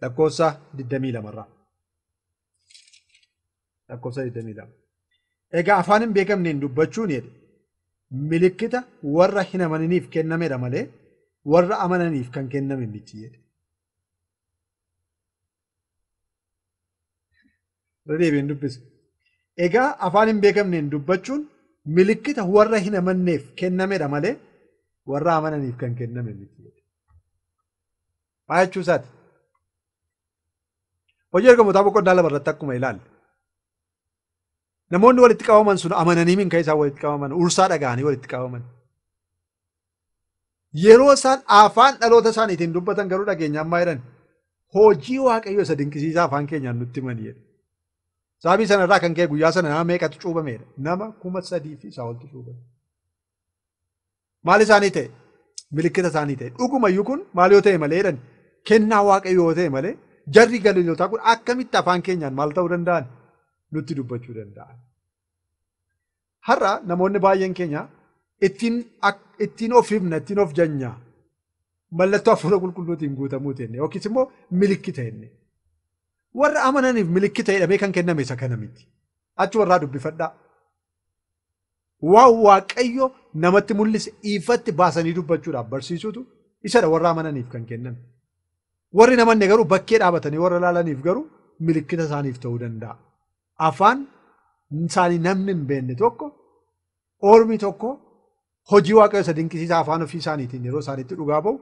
Lakkoofsa 22 irraa. Lakkoofsa 22. Egaa afaan hin beekamneen dubbachuun jedhe. Milikkita warra hin amananiif kennamedha malee warra amananiif kan kenname miti jedhe. Deebiin dubbisa. Egaa afaan hin beekamneen dubbachuun milikkita warra hin amanneef kennamedha malee warra amananiif kan kenname miti jedhe. Maal jechuu isaati? Hojii ergamootaa boqonnaa 2 irratti akkuma ilaalle. Namoonni walitti qabaman sun amananii min kan isaan walitti qabaman ursaa dhaga'anii walitti qabaman. Yeroo isaan afaan dhaloota isaaniitiin dubbatan garuu dhageenya ammaa jedhan hojii waaqayyoo isa dinqisiisaa afaan keenyaan nutti himanii. Sababii sanarraa kan ka'e guyyaa sana nama meeqatu cuubameedha? Nama 3,000 fi isaa oltu cuubame. Maal isaanii ta'e? Milikkita isaanii ta'e. Dhugumayyuu kun maal yoo ta'e malee jedhan kennaa waaqayyoo yoo ta'e malee jarri Galiilootaa kun akkamitti afaan keenyaan maal ta'uu danda'an? Nutti dubbachuu danda'an. Har'a namoonni baay'een keenya ittiin of himna, ittiin of janya. Mallattoo hafuura qulqulluutiin guutamuu ta'e yookiis immoo milikkita jenne. Warra amananiif milikkita jedhamee kan kenname isa kana miti. Achi warraa dubbifadhaa. Waan waaqayyo namatti mul'ise ifatti baasanii dubbachuudhaaf barsiisutu isadha warra amananiif kan kenname. Warri namanne garuu bakkee dhaabatanii warra ilaalaniif garuu milikkita isaaniif ta'uu danda'a. Afaan isaanii namni hin beekne tokko, ormi tokko hojii waaqayyo isa dinqisiisaa afaan ofii isaaniitiin yeroo isaaniitti dhugaa ba'u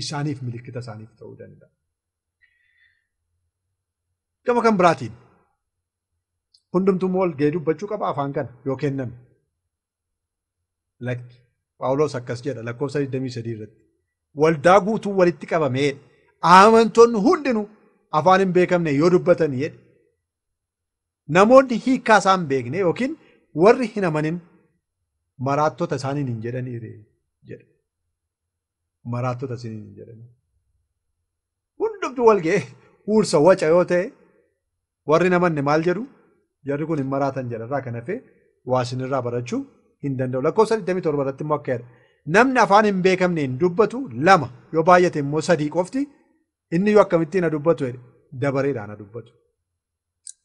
isaaniif milikkita isaaniif ta'uu danda'a. Gama kan biraatiin hundumtuu wal ga'ee dubbachuu qaba afaan kana yoo kenname. Phaawulos akkas jedha lakkoofsa 23 irratti. Waldaa guutuu walitti qabamee amantoonni hundinuu afaan hin beekamne yoo dubbatan jedhe. Namoonni hiikaa isaan hin beekne yookiin warri hin amanin maraattota isaaniin hin jedhaniire jedha. Maraattota isaaniin hin jedhanii. Hundumtuu wal ga'ee huursa waca yoo ta'e warri namanne maal jedhu? Jarri kun hin maraatan jedharraa kan hafe waa isinirraa barachuu hin danda'u. Lakkoofsa 27 irratti immoo akka jedha. Namni afaan hin beekamne hin dubbatu 2 yoo baay'ate immoo 3 qofti inni yoo akkamittiin haa dubbatu jedhe dabareedhaan haa dubbatu.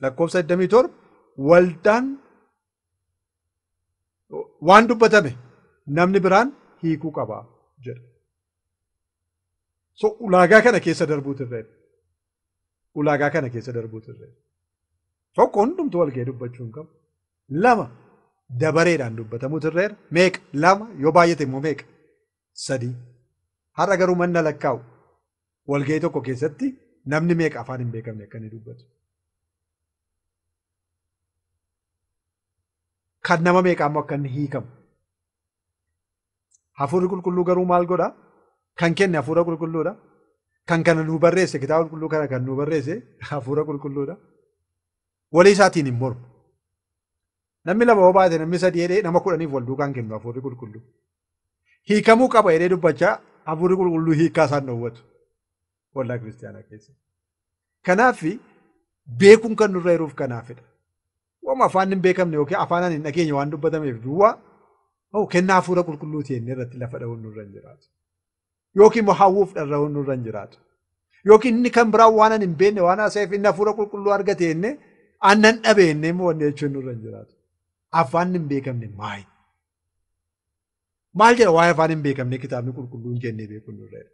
Lakkoofsa 27 waldaan waan dubbatame namni biraan hiikuu qaba jedha. So ulaagaa kana keessa darbuutu irreedha. Ulaagaa kana keessa darbuutu irreedha. Tokko hundumtuu wal ga'ee dubbachuu hin qabu. 2 dabareedhaan dubbatamuutu irreedha. Meeqa? 2 yoo baay'ate immoo meeqa? 3. Har'a garuu manna lakkaa'u wal ga'ee tokko keessatti namni meeqa afaan hin beekamne akka inni dubbatu. Kan nama meeqaa immoo akka inni hiikamu. Hafuurri qulqulluu garuu maal godhaa? Kan kenne hafuura qulqulluudha. Kan kana nuu barreesse kitaaba qulqulluu kana kan nuu barreesse hafuura qulqulluudha. Walii isaatiin hin mormu. Namni 2 yoo baate namni 3 jedhee nama 10 wal duukaan kennu hafuurri qulqulluu. Hiikamuu qaba jedhee dubbachaa hafuurri qulqulluu hiikaa isaan dhoowwatu. Waldaa kiristaanaa keessa. Kanaaf beekuun kan nurra jiruuf kanaafidha. Waan afaan hin beekamne yookiin afaanaan hin dhageenye waan dubbatameef duwwaa kennaa hafuura qulqulluuti jennee irratti lafa dha'uun nurra hin jiraatu. Yookiin immoo hawwuuf dharra'uun nurra hin jiraatu. Yookiin inni kan biraa waan hin beekne waan haasa'eef inni hafuura qulqulluu argate jennee aannan dhabe jennee immoo wanni jechuun nurra hin jiraatu. Afaan hin beekamne maali? Maal jedha waa'ee afaan hin beekamne kitaabni qulqulluun jennee beekuun nurra jira.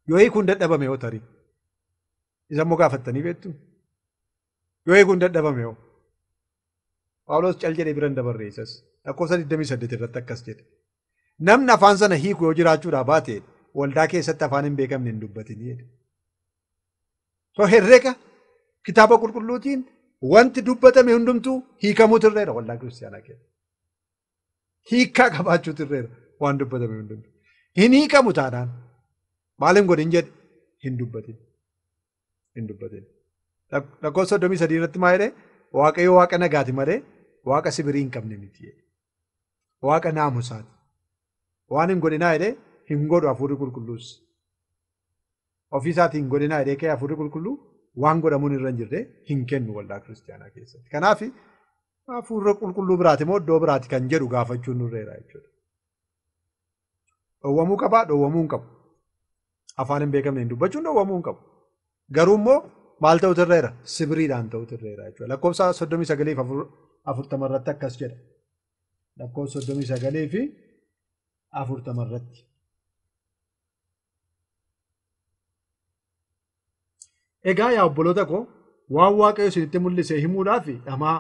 Yoo hiikuun dadhabame yoo tarii isa immoo gaafattanii beektu? Yoo hiikuun dadhabame yoo Phaawulos cal jedhee biran dabarreessas lakkoofsa 28 irratti akkas jedhe. Namni afaan sana hiiku yoo jiraachuudhaa baate waldaa keessatti afaan hin beekamne hin dubbatin jedhe. So herrega kitaaba qulqulluutiin wanti dubbatame hundumtuu hiikamuutu irreera waldaa kiristaanaa keessa. Hiikaa qabaachuutu irreera waan dubbatame hundumtuu. Hin hiikamu taanaan maal hin godhin jedhe hin dubbatin. Hin dubbatin. Lakkoofsa 33 irratti maa jedhee Waaqayyo waaqa nagaati malee waaqa sibirii hin qabne miti jedhe. Waaqa naamusaati. Waan hin godhinaa jedhee hin godhu hafuurri qulqulluus. Ofii isaatii hin godhinaa jedhee ka'ee hafuurri qulqulluu waan godhamuun irra hin jirre hin kennu waldaa kiristaanaa keessatti. Kanaaf hafuurri qulqulluu biraati moo iddoo biraati kan jedhu gaafachuun nurreera jechuudha. Dhowwamuu qabaa? Dhowwamuu hin qabu. Afaan hin beekamne hin dubbachuun dhowwamuu hin qabu. Garuu immoo maal ta'utu irreera? Sibiriidhaan ta'utu irreera jechuudha. Lakkoofsa 39 fi 40 irratti akkas jedha. Lakkoofsa 39 fi 40 irratti. Egaa yaa obboloota koo waan waaqayyo isinitti mul'ise himuudhaaf dhamaa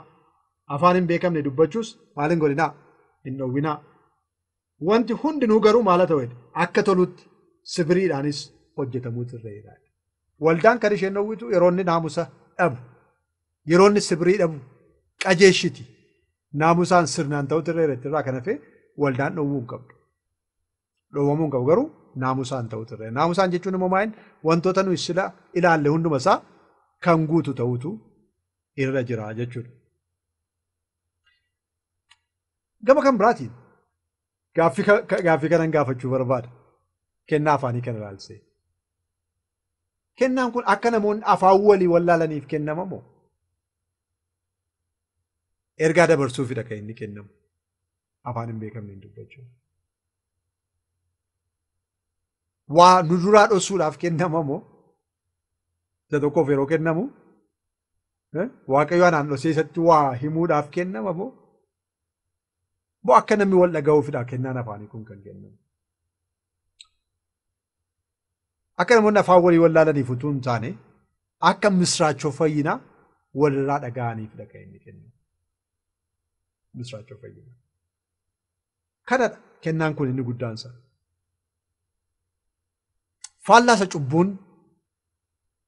afaan hin beekamne dubbachuus maal hin godhinaa? Hin dhowwinaa. Wanti hundinuu garuu maal haa ta'u akka tolutti sibiriidhaanis hojjetamuutu irreera. Waldaan kan isheen dhowwitu yeroo inni naamusa dhabu, yeroo inni sibirii dhabu qajeeshiti. Naamusaan sirnaan ta'utu irreera irraa kan hafe waldaan dhowwuu hin qabdu. Dhowwamuu hin qabu garuu naamusaan ta'u ture. Naamusaan jechuun immoo maa'in wantoota nuyi sila ilaalle hunduma isaa kan guutu ta'utu irra jira jechuudha. Gama kan biraatiin gaaffii kanan gaafachuu barbaada. Kennaa afaanii kana ilaalsee. Kennaan kun akka namoonni afaan walii wallaalaniif kennama moo? Ergaa dabarsuufidha kan inni kennamu. Afaan hin beekamneen dubbachuu. Waa nu duraa dhoksuudhaaf kennama moo? Isa tokkoof yeroo kennamu Waaqayyo anaan dhosee isatti waa himuudhaaf kennama moo? Moo akka namni wal dhaga'uufidha kennaan afaanii kun kan kennamu. Akka namoonni afaan walii wallaalaniif utuu hin taane akka misraachoo fayyinaa walirraa dhaga'aniifidha kan inni kennamu. Misraachoo fayyinaa. Kanadha kennaan kun inni guddaansa. Faallaasa cubbuun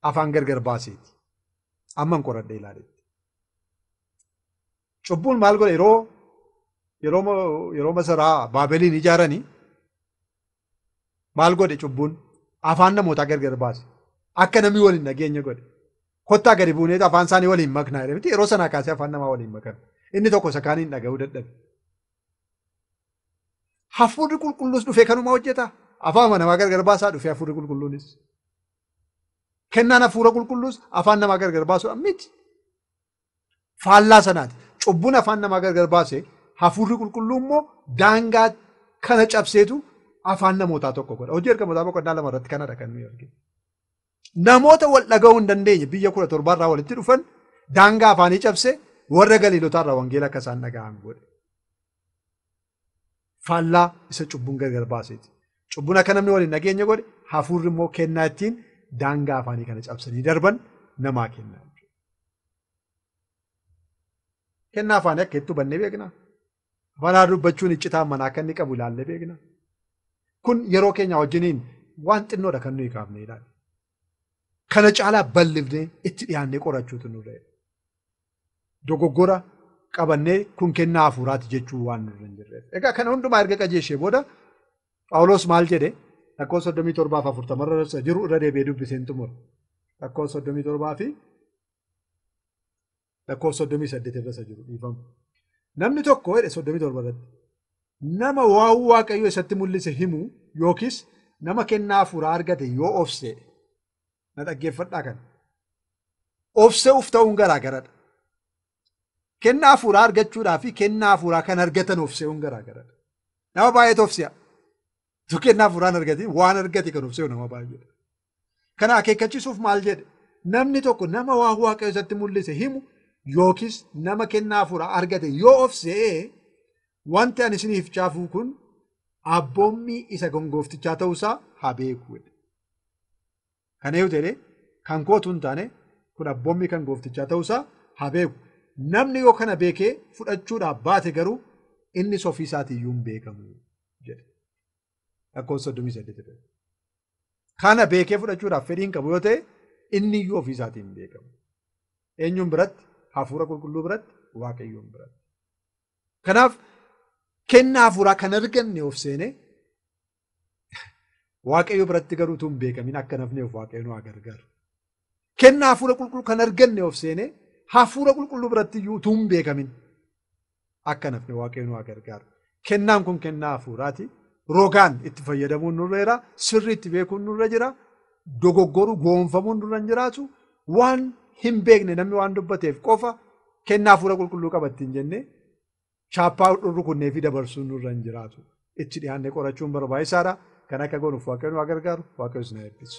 afaan gargar baaseeti. Amman qoradhee ilaaletti. Cubbuun maal godhe yeroo masaraa Baabeliin ijaaranii maal godhe cubbuun afaan namootaa gargar baase. Akka namni waliin nageenya godhe. Kottaa gadi buuneet afaan isaanii waliin maknaa jedhamti yeroo sanaa kaasee afaan namaa waliin makan. Inni tokko isa kaaniin dhaga'uu dadhabe. Hafuurri qulqulluus dhufee kanuma hojjeta. Afaan namaa gargar baasaa dhufee hafuurri qulqulluunis. Kennaan hafuura qulqulluus afaan namaa gargar baasuudha miti. Faallaa sanaati. Cubbuun afaan namaa gargar baasee hafuurri qulqulluu immoo daangaa kana cabseetu afaan namootaa tokko godha. Hojii ergamootaa boqonnaa 2 irratti kanadha kan nuyi arginu. Namoota wal dhaga'uu hin dandeenye biyya 17 irraa walitti dhufan daangaa afaanii cabsee warra Galiilotaa irraa wangeela akka isaan dhaga'an godhe. Faallaa isa cubbuun gargar baaseeti. Cubbuun akka namni waliin nageenya godhe hafuurri immoo kennaa ittiin daangaa afaanii kana cabsanii darban namaa kennaa. Kennaa afaanii akka itti hubannee beekna. Afaan dubbachuun iccitaan manaa akka inni qabu ilaallee beekna. Kun yeroo keenya wajjiniin waan xinnoodha kan nuyi kaafnee ilaalla. Kana caalaa bal'ifnee itti dhiyaannee qorachuutu nurra jira. Dogoggora qabannee kun kennaa hafuuraati jechuun waan nurra hin jirreef. Egaa kana hundumaa erga qajeeshee booda Phaawulos maal jedhe lakkoofsa 37:40 irra jiru irra deebi'ee dubbiseen xumura. Lakkoofsa 37 fi lakkoofsa 38 irra jiru dhiifamu. Namni tokko jedhe 37 irratti nama waa'uu Waaqayyo isatti mul'ise himu yookiis nama kennaa hafuuraa argate yoo ofse na dhaggeeffadhaa kana. Ofse uf ta'uun garaagaradha. Kennaa hafuuraa argachuudhaa fi kennaa hafuuraa kan argatan ofse'uun garaagaradha. Nama baay'eetu ofse'a. Kennaa hafuuraan argate waan argate kan ofse'u nama baay'eedha. Kana akeekkachiisuuf maal jedhe namni tokko nama waa'uu Waaqayyo isatti mul'ise himu yookiis nama kennaa hafuuraa argate yoo ofse'ee wanti ani isiniif caafuu kun abboommii isa gooftichaa ta'uusaa haa beeku. Kana yoo ta'e kan kootu hin taane kun abboommii kan gooftichaa ta'uusaa haa beeku. Namni yoo kana beekee fudhachuudhaaf baate garuu innis ofii isaatiiyyuu hin beekamu jedhe. Lakkoofsa 38. Kana beekee fudhachuudhaaf fedhiin qabu yoo ta'e inni iyyuu ofii isaatii hin beekamu. Eenyuun biratti? Hafuura qulqulluu biratti, Waaqayyoon biratti. Kanaaf kennaa hafuuraa kan arganne of seene Waaqayyo biratti garuu utuu hin beekamin akka nafneef Waaqayyo nu haa gargaaru. Kennaa hafuura qulqulluu kan arganne of seene hafuura qulqulluu biratti iyyuu utuu hin beekamin akka nafne Waaqayyo nu haa gargaaru. Kennaan kun kennaa hafuuraati. Rogaan itti fayyadamuun nurra jira. Sirri itti beekuun nurra jira. Dogoggoruu goonfamuun nurra hin jiraatu. Waan hin beekne namni waan dubbateef qofa kennaa hafuura qulqulluu qabattiin jenne chaappaa rukunnee fi dabarsuun nurra hin jiraatu. Itti dhiyaannee qorachuun barbaachisaadha. Kan akka goonuuf Waaqayyo nu haa gargaaru. Waaqayyo isin haa eebbisu.